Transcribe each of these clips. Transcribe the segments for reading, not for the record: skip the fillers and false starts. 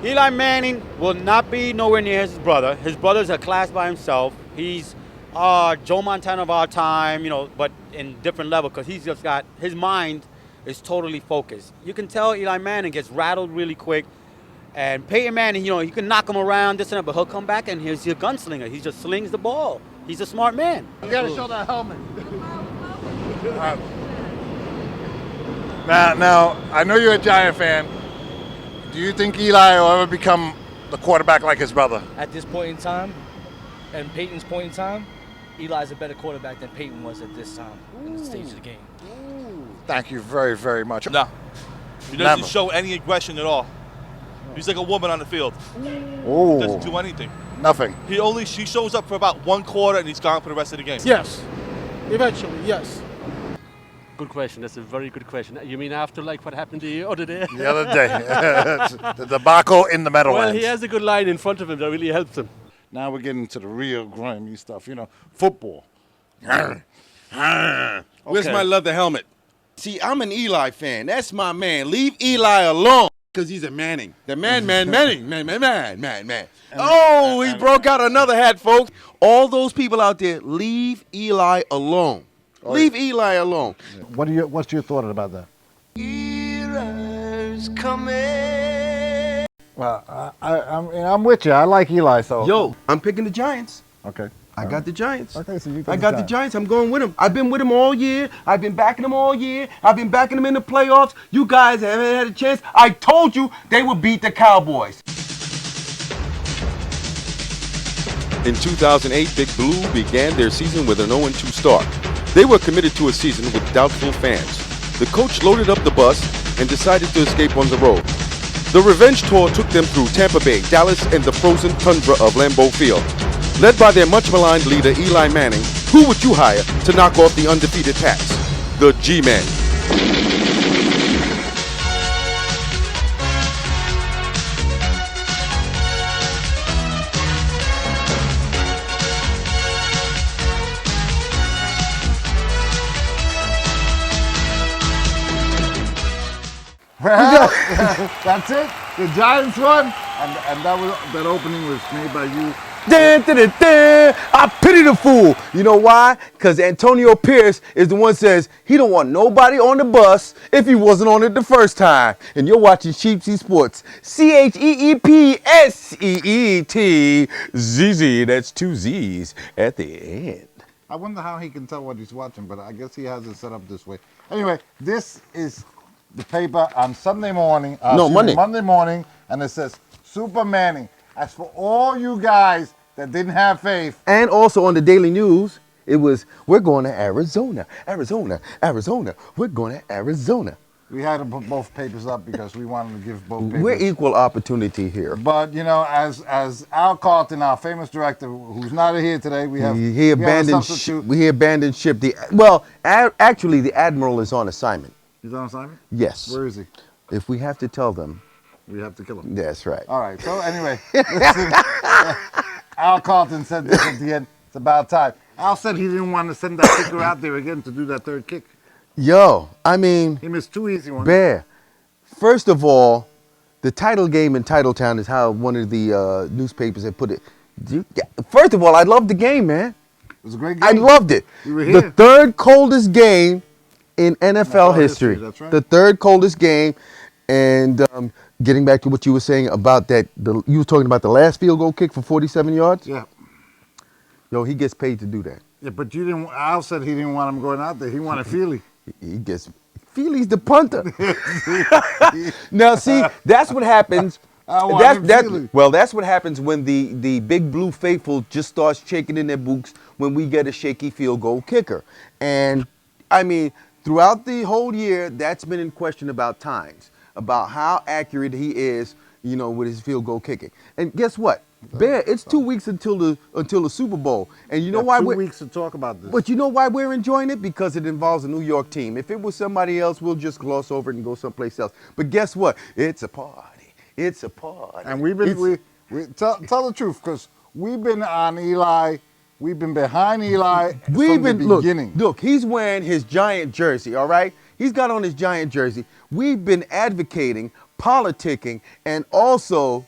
Eli Manning will not be nowhere near his brother. His brother's a class by himself. He's Joe Montana of our time, but in different level because he's just got his mind is totally focused. You can tell Eli Manning gets rattled really quick, and Peyton Manning, you can knock him around this and that, but he'll come back and he's a gunslinger. He just slings the ball. He's a smart man. You got to show that helmet. Now, I know you're a Giant fan. Do you think Eli will ever become the quarterback like his brother? At this point in time, and Peyton's point in time, Eli's a better quarterback than Peyton was at this time in the stage of the game. Thank you very, very much. No. He doesn't show any aggression at all. He's like a woman on the field. Ooh. He doesn't do anything. Nothing. She shows up for about one quarter and he's gone for the rest of the game. Yes. Eventually, yes. Good question. That's a very good question. You mean after like what happened the other day? The other day. The debacle in the Meadowlands. Well, he has a good line in front of him that really helps him. Now we're getting to the real grimy stuff, football. Where's my leather helmet? See, I'm an Eli fan. That's my man. Leave Eli alone. Because he's a Manning. The man. Oh, he broke out another hat, folks. All those people out there, leave Eli alone. Leave Eli alone. What's your thought about that? Eli's coming. Well, I'm with you. I like Eli, so. Yo, I'm picking the Giants. Okay. I got the Giants. Okay, so you I got the Giants. I'm going with them. I've been with them all year. I've been backing them all year. I've been backing them in the playoffs. You guys haven't had a chance. I told you they would beat the Cowboys. In 2008, Big Blue began their season with an 0-2 start. They were committed to a season with doubtful fans. The coach loaded up the bus and decided to escape on the road. The revenge tour took them through Tampa Bay, Dallas, and the frozen tundra of Lambeau Field. Led by their much-maligned leader, Eli Manning, who would you hire to knock off the undefeated Pats? The G-Men. Well, that's it. The Giants won, and that opening was made by you. I pity the fool. You know why? Because Antonio Pierce is the one says he don't want nobody on the bus if he wasn't on it the first time. And you're watching Sheepsy Sports. CHEEPSEET. That's two Z's at the end. I wonder how he can tell what he's watching, but I guess he has it set up this way. Anyway, this is the paper on Sunday morning. Monday. Monday morning, and it says Super Manning. As for all you guys that didn't have faith. And also on the Daily News, it was, we're going to Arizona, Arizona, Arizona. We're going to Arizona. We had to put both papers up because we wanted to give both papers. We're equal opportunity here. But, as Al Carlton, our famous director, who's not here today, he abandoned ship. Actually, the Admiral is on assignment. He's on assignment? Yes. Where is he? If we have to tell them. We have to kill him. That's right. All right. So anyway, listen, Al Carlton said this at the end. It's about time. Al said he didn't want to send that kicker out there again to do that third kick. Yo, I mean. He missed two easy ones. Bear. First of all, the title game in Titletown is how one of the newspapers had put it. First of all, I loved the game, man. It was a great game. I loved it. You were here. The third coldest game in NFL history. That's right. The third coldest game. And getting back to what you were saying about that, you were talking about the last field goal kick for 47 yards? Yeah. Yo, he gets paid to do that. Yeah, but you didn't. Al said he didn't want him going out there. He wanted Feely. Feely's the punter. Now, see, that's what happens. That's what happens when the Big Blue faithful just starts shaking in their boots when we get a shaky field goal kicker. And, I mean, throughout the whole year, that's been in question about times, about how accurate he is, with his field goal kicking. And guess what? Bear, it's 2 weeks until the Super Bowl. And you know why 2 weeks to talk about this. But you know why we're enjoying it? Because it involves a New York team. If it was somebody else, we'll just gloss over it and go someplace else. But guess what? It's a party. It's a party. And we've been, we tell the truth, because we've been on Eli. We've been behind Eli from the beginning. Look, he's wearing his Giant jersey, all right? He's got on his Giant jersey. We've been advocating, politicking, and also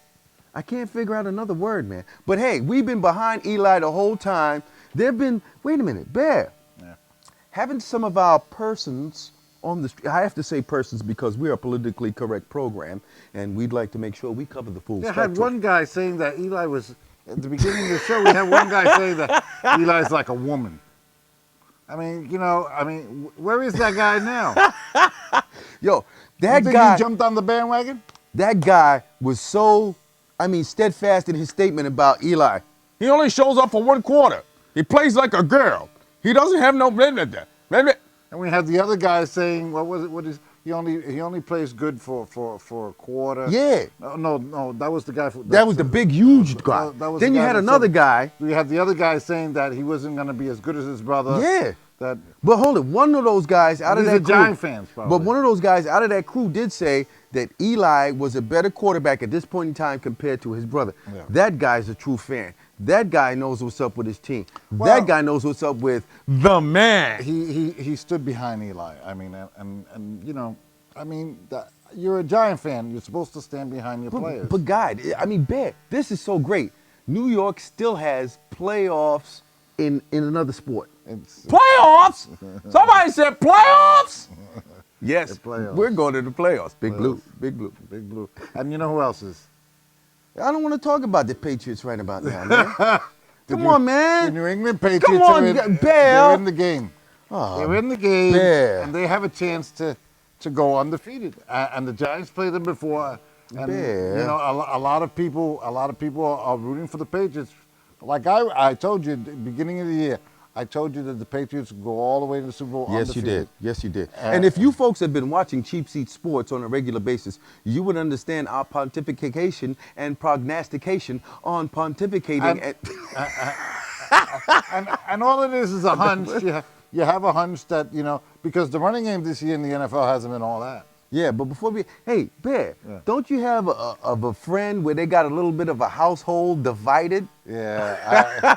I can't figure out another word, man. But hey, we've been behind Eli the whole time. There've been, wait a minute, Bear. Yeah. Haven't some of our persons on the street, I have to say persons because we're a politically correct program, and we'd like to make sure we cover the full I spectrum. had one guy saying that Eli was, at the beginning of the show, we had one guy saying that Eli's like a woman. I mean, where is that guy now? Yo, You that think guy, he jumped on the bandwagon? that guy was so, steadfast in his statement about Eli. He only shows up for 1 quarter. He plays like a girl. He doesn't have no blah, blah, blah, blah, blah. And we had the other guy saying, what was it? What is he only plays good for a quarter? Yeah. No, that was the guy. That was the big, huge guy. That was Then the you guy had that another said- guy. We had the other guy saying that he wasn't going to be as good as his brother. Yeah. That But hold it, one of those guys out of These that are crew. Giant fans, probably. But one of those guys out of that crew did say that Eli was a better quarterback at this point in time compared to his brother. Yeah. That guy's a true fan. That guy knows what's up with his team. Well- that guy knows what's up with the man. he stood behind Eli. I mean, you're a Giant fan. You're supposed to stand behind your players. But God, Bear, this is so great. New York still has playoffs in another sport. Playoffs? Somebody said playoffs? Yes, The playoffs. we're going to the playoffs. Big Blue, Playoffs. Big Blue. Big Blue. And you know who else is? I don't want to talk about the Patriots right about now, man. Come New- on, The man. New England Patriots Come on, are in, Bell. they're in the game. Oh, They're in the game, Bear. and they have a chance to go undefeated. And the Giants played them before. And Bear. a lot of people are rooting for the Patriots. Like I told you at the beginning of the year, I told you that the Patriots would go all the way to the Super Bowl Yes, you undefeated. did. Yes, you did. And if you folks have been watching Cheap Seat Sports on a regular basis, you would understand our pontification and prognostication on pontificating. And all it is a hunch. You have a hunch that, because the running game this year in the NFL hasn't been all that. Yeah, but before hey, Bear, Yeah. don't you have a friend where they got a little bit of a household divided? Yeah.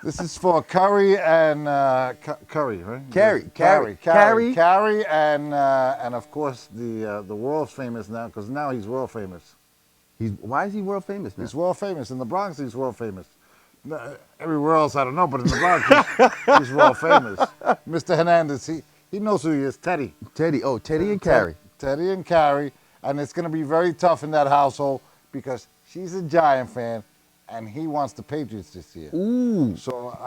This is for Curry and Curry, right? Carey, and of course the world famous now, because now he's world famous. Why is he world famous now? He's world famous in the Bronx. He's world famous. Everywhere else I don't know, but in the Bronx he's world famous. Mr. Hernandez, he knows who he is. Teddy And Carey. Teddy and Carrie, and it's going to be very tough in that household because she's a Giant fan, and he wants the Patriots this year. Ooh, So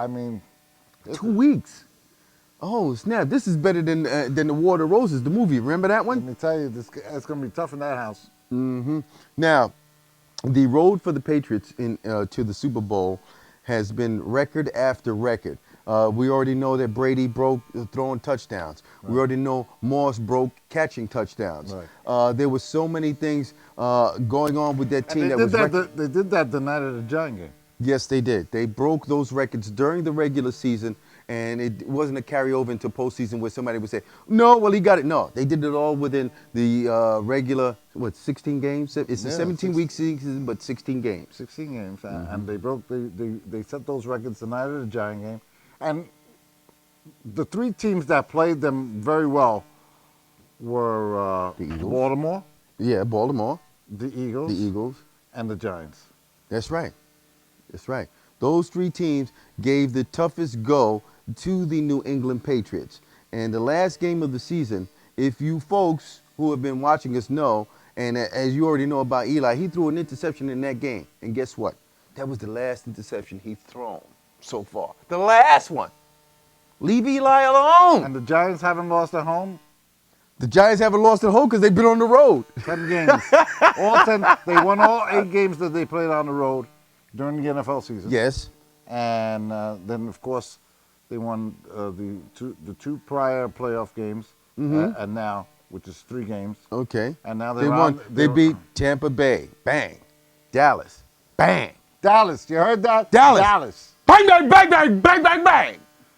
2 weeks. Oh snap! This is better than the War of the Roses, the movie. Remember that let one? me tell you, it's going to be tough in that house. Now, the road for the Patriots to the Super Bowl has been record after record. We already know that Brady broke throwing touchdowns. Right. We already know Moss broke catching touchdowns. Right. There were so many things going on with that team. They did that the night of the Giant game. Yes, they did. They broke those records during the regular season, and it wasn't a carryover into postseason where somebody would say, no, well, he got it. No, they did it all within the regular, 16 games? It's a 17-week season, but 16 games. 16 games, and they set those records the night of the Giant game. And the three teams that played them very well were The Eagles. Baltimore, Yeah, Baltimore, the Eagles, and the Giants. That's right. That's right. Those three teams gave the toughest go to the New England Patriots. And the last game of the season, if you folks who have been watching us know, and as you already know about Eli, he threw an interception in that game. And guess what? That was the last interception he's thrown so far. The last one. Leave Eli alone. And the Giants haven't lost at home. The Giants haven't lost at home because they've been on the road. 10 games. All 10. They won all 8 games that they played on the road during the NFL season. Yes. And then, of course, they won the two prior playoff games, and now, which is 3 games. Okay. And now they won. They beat Tampa Bay. Bang. Dallas. Bang. Dallas. You heard that? Dallas. Dallas. Bang, bang, bang, bang, bang, bang, bang.